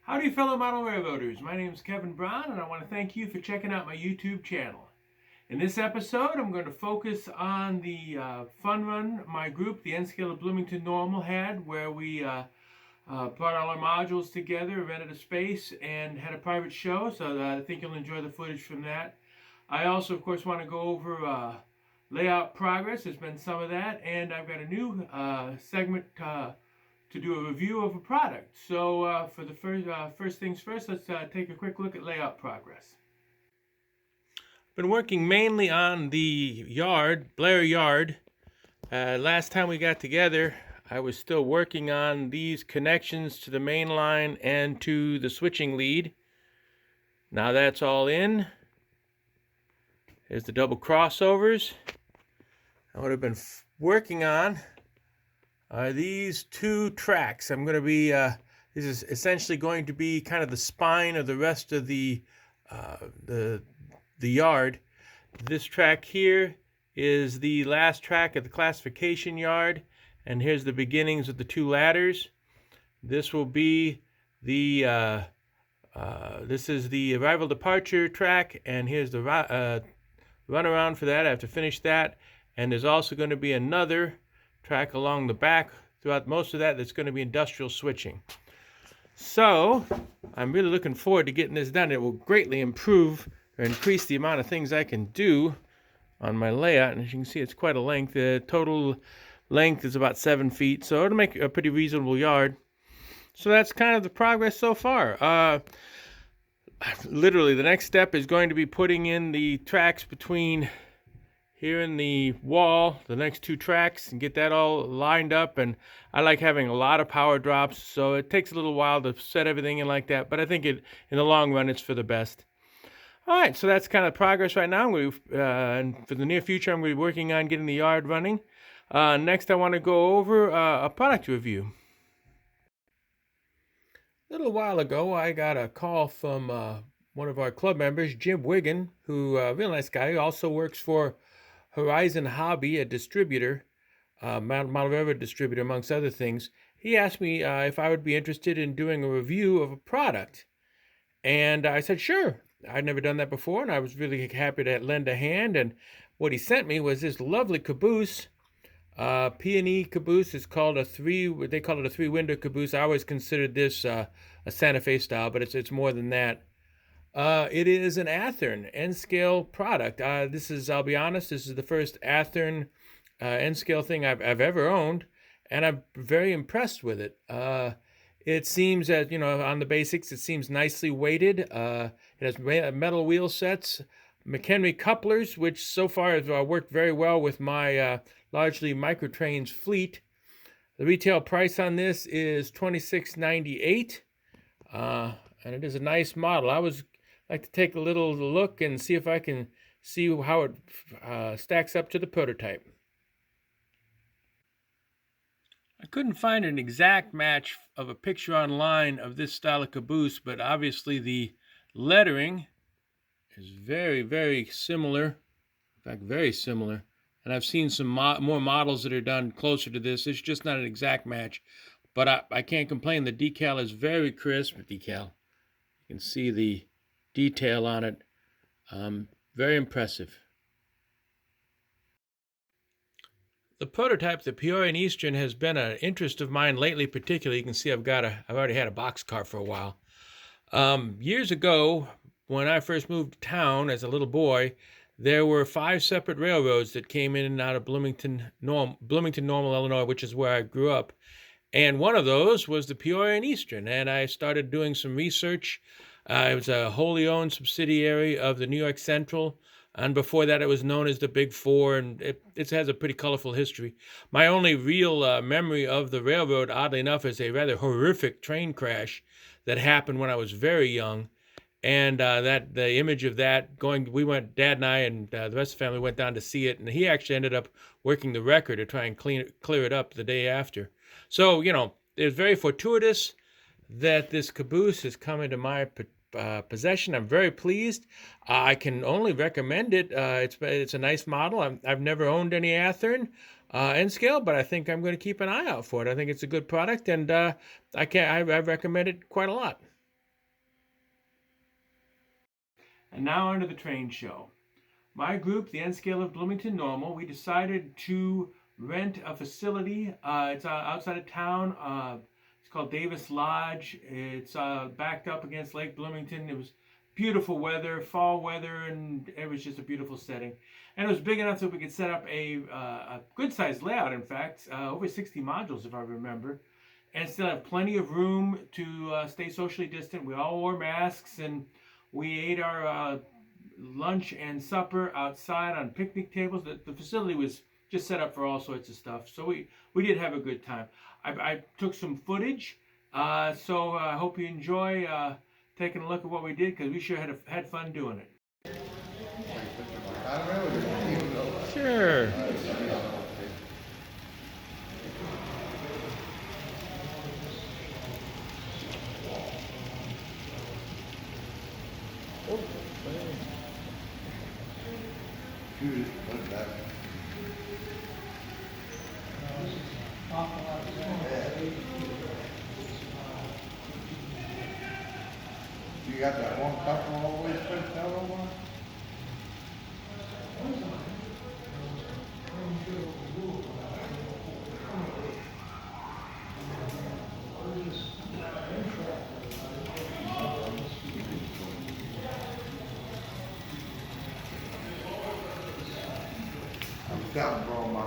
Howdy fellow model railroaders, my name is Kevin Brown and I want to thank you for checking out my YouTube channel. In this episode I'm going to focus on the fun run my group, the N Scale of Bloomington Normal, had where we brought all our modules together, rented a space and had a private show, so I think you'll enjoy the footage from that. I also of course want to go over layout progress. There's been some of that, and I've got a new segment to do a review of a product. So for the first things first, let's take a quick look at layout progress. Been working mainly on the yard, Blair yard. Last time we got together, I was still working on these connections to the main line and to the switching lead. Now that's all in. There's the double crossovers. What I've been working on are these two tracks. I'm going to be, this is essentially going to be kind of the spine of the rest of the yard. This track here is the last track at the classification yard, and here's the beginnings of the two ladders. This will be the, this is the arrival departure track, and here's the runaround for that. I have to finish that, and there's also going to be another track along the back throughout most of that's going to be industrial switching. So I'm really looking forward to getting this done. It will greatly improve or increase the amount of things I can do on my layout, and as you can see, it's quite a length. The total length is about 7 feet, so it'll make a pretty reasonable yard. So that's kind of the progress so far. Literally the next step is going to be putting in the tracks between here in the wall, the next two tracks, and get that all lined up. And I like having a lot of power drops, so it takes a little while to set everything in like that, but I think in the long run it's for the best. All right, so that's kind of progress right now. And for the near future, I'm going to be working on getting the yard running. Next, I want to go over a product review. A little while ago, I got a call from one of our club members, Jim Wiggin, who a real nice guy, who also works for Horizon Hobby, a distributor, model railroad distributor, amongst other things. He asked me if I would be interested in doing a review of a product. And I said, sure. I'd never done that before, and I was really happy to lend a hand. And what he sent me was this lovely caboose, peony caboose. It's called they call it a three-window caboose. I always considered this a Santa Fe style, but it's more than that. It is an Athearn N-scale product. I'll be honest, this is the first Athearn N-scale thing I've ever owned, and I'm very impressed with it. It seems that, on the basics, it seems nicely weighted. It has metal wheel sets, McHenry couplers, which so far have worked very well with my largely microtrains fleet. The retail price on this is $26.98, and it is a nice model. I was like to take a little look and see if I can see how it stacks up to the prototype. I couldn't find an exact match of a picture online of this style of caboose, but obviously the lettering is very, very similar. In fact, very similar. And I've seen some more models that are done closer to this. It's just not an exact match, but I can't complain. The decal is very crisp. You can see the detail on it. Very impressive. The prototype, the Peoria Eastern, has been an interest of mine lately. Particularly, you can see I've already had a boxcar for a while. Years ago, when I first moved to town as a little boy, there were 5 separate railroads that came in and out of Bloomington Normal, Illinois, which is where I grew up. And one of those was the Peoria Eastern, and I started doing some research. It was a wholly owned subsidiary of the New York Central, and before that it was known as the Big Four, and it has a pretty colorful history. My only real memory of the railroad, oddly enough, is a rather horrific train crash that happened when I was very young. And that the image of that Dad and I and the rest of the family went down to see it, and he actually ended up working the record to try and clear it up the day after. So, it's very fortuitous that this caboose has come into my possession. I'm very pleased. I can only recommend it. It's a nice model. I've never owned any Athearn N-scale, but I think I'm going to keep an eye out for it. I think it's a good product, and I recommend it quite a lot. And now onto the train show. My group, the N Scale of Bloomington Normal, we decided to rent a facility. It's outside of town. It's called Davis Lodge. It's backed up against Lake Bloomington. It was beautiful weather, fall weather, and it was just a beautiful setting. And it was big enough so we could set up a good-sized layout, in fact, over 60 modules, if I remember, and still have plenty of room to stay socially distant. We all wore masks, and we ate our lunch and supper outside on picnic tables. The facility was just set up for all sorts of stuff. So we did have a good time. I took some footage, so I hope you enjoy taking a look at what we did, because we sure had fun doing it. Sure. You got that one couple always pushed out over? I'm counting for all my.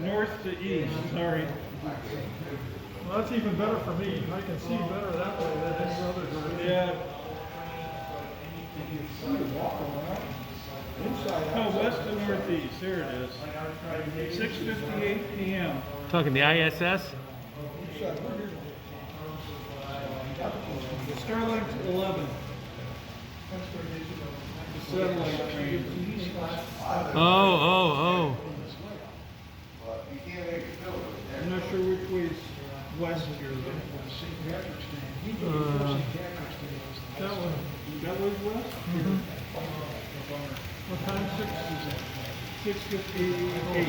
North to east, sorry. Well, that's even better for me. I can see better that way than any other direction. Yeah. Oh, west to northeast, there it is. 6:58 p.m. Talking the ISS? Starlight 11. The satellite train. Oh. I'm not sure which way is west here though. That one. That way's west? Mm-hmm. What time? 6:58.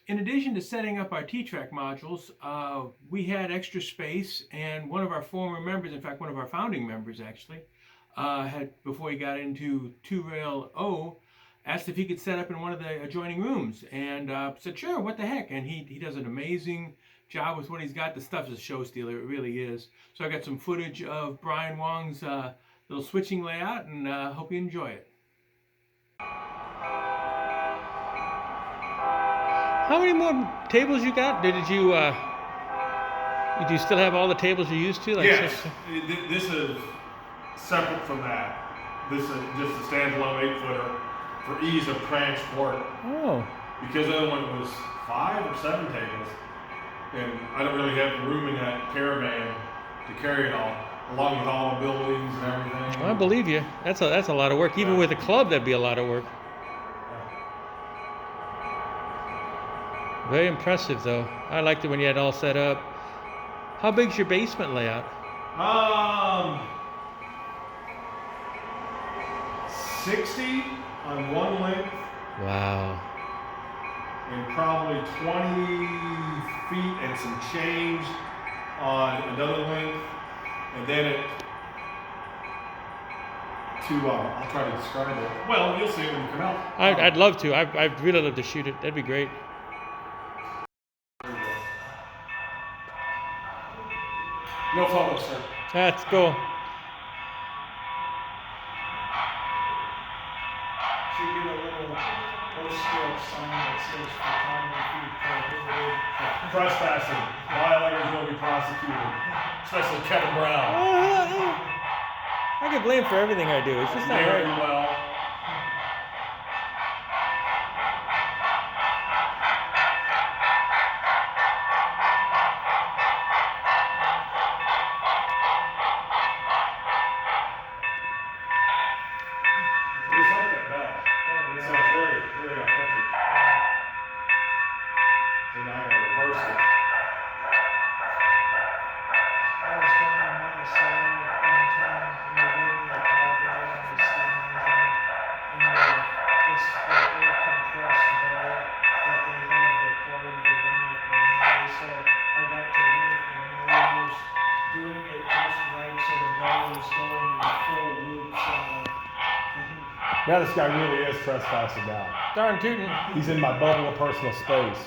In addition to setting up our T-Track modules, we had extra space, and one of our former members, in fact, one of our founding members actually, had, before he got into 2-Rail O, asked if he could set up in one of the adjoining rooms, and said, sure, what the heck, and he does an amazing job with what he's got. The stuff is a show stealer, it really is. So I got some footage of Brian Wong's little switching layout, and hope you enjoy it. How many more tables you got? Do you still have all the tables you used to? Like yes, this is separate from that. This is just a standalone 8-footer for ease of transport. Oh. Because the other one was 5 or 7 tables. and I don't really have the room in that caravan to carry it all, along with all the buildings and everything. I believe you. That's a lot of work. Even with a club, that'd be a lot of work. Very impressive, though. I liked it when you had it all set up. How big's your basement layout? 60 on one length Wow. and probably 20 feet and some change on another length, and then I'll try to describe it. Well, you'll see it when you come out. I'd love to. I'd really love to shoot it. That'd be great. No photos, sir. That's cool. Should get a little postal sign that says photography prohibited. Trespassing. Violators will be prosecuted, especially Kevin Brown. I get blamed for everything I do. It's just not Very right. well. It's like that bell. It sounds very, very authentic. So now I gotta reverse it. I was down in Minnesota one time, and they gave me a copy of the stands, and it's the air compressed bell that they have the plug to run it anyway, so I got to run it and I was doing it just right so the bell was going in full loops on the Now this guy really is trespassing now. Darn tootin'. He's in my bubble of personal space.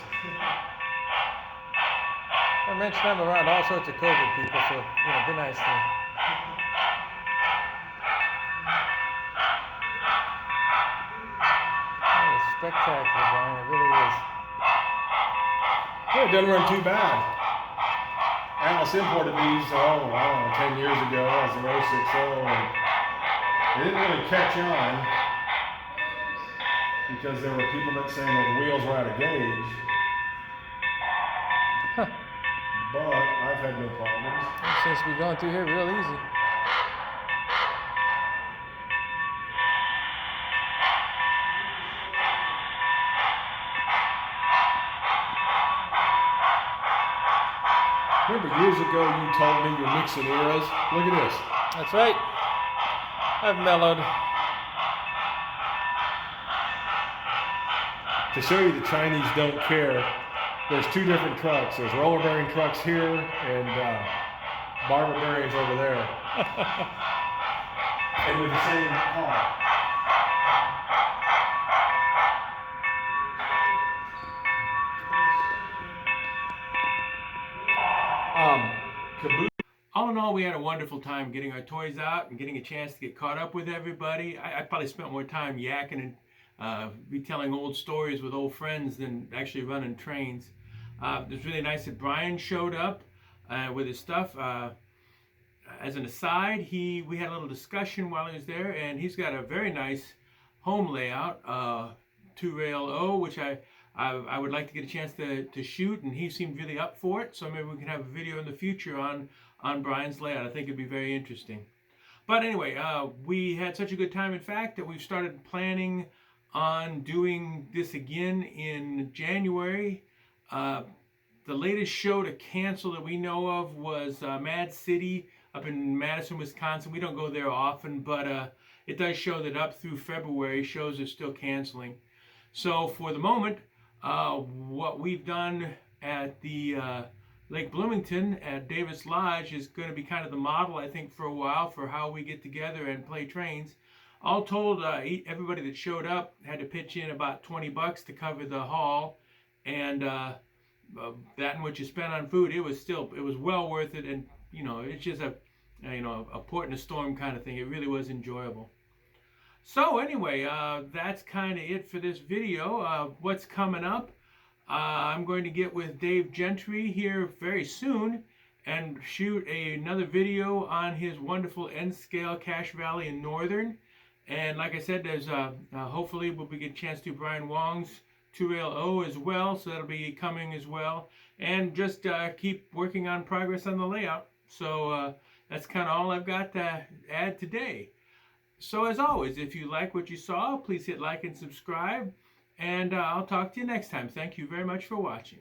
I mentioned I'm around all sorts of COVID people, so, be nice to me. That is spectacular, Brian. It really is. Yeah, it doesn't run too bad. Alice imported these, I don't know, 10 years ago as an 060, and they didn't really catch on because there were people that saying, well, the wheels were out of gauge. Huh. But I've had no problems. Seems to be going through here real easy. Remember years ago you told me you're mixing eras? Look at this. That's right. I've mellowed. To show you the Chinese don't care, there's two different trucks. There's roller bearing trucks here and barber bearings over there. And with the same car. Caboose. All in all, we had a wonderful time getting our toys out and getting a chance to get caught up with everybody. I probably spent more time yakking and retelling old stories with old friends than actually running trains. It was really nice that Brian showed up with his stuff. As an aside, we had a little discussion while he was there, and he's got a very nice home layout, 2-rail O, which I would like to get a chance to shoot, and he seemed really up for it. So maybe we can have a video in the future on Brian's layout. I think it'd be very interesting. But anyway, we had such a good time, in fact, that we've started planning on doing this again in January. The latest show to cancel that we know of was Mad City up in Madison, Wisconsin. We don't go there often, but it does show that up through February, shows are still canceling. So for the moment, what we've done at the Lake Bloomington at Davis Lodge is going to be kind of the model, I think, for a while for how we get together and play trains. All told, everybody that showed up had to pitch in about $20 to cover the hall, and that and what you spent on food, it was well worth it. And it's just a port in a storm kind of thing. It really was enjoyable. So anyway, that's kind of it for this video. What's coming up? I'm going to get with Dave Gentry here very soon and shoot another video on his wonderful N-scale Cache Valley in Northern. And like I said, there's hopefully we'll get a chance to do Brian Wong's 2-rail O as well, so that'll be coming as well. and just keep working on progress on the layout. So that's kind of all I've got to add today. So as always, if you like what you saw, please hit like and subscribe, and I'll talk to you next time. Thank you very much for watching.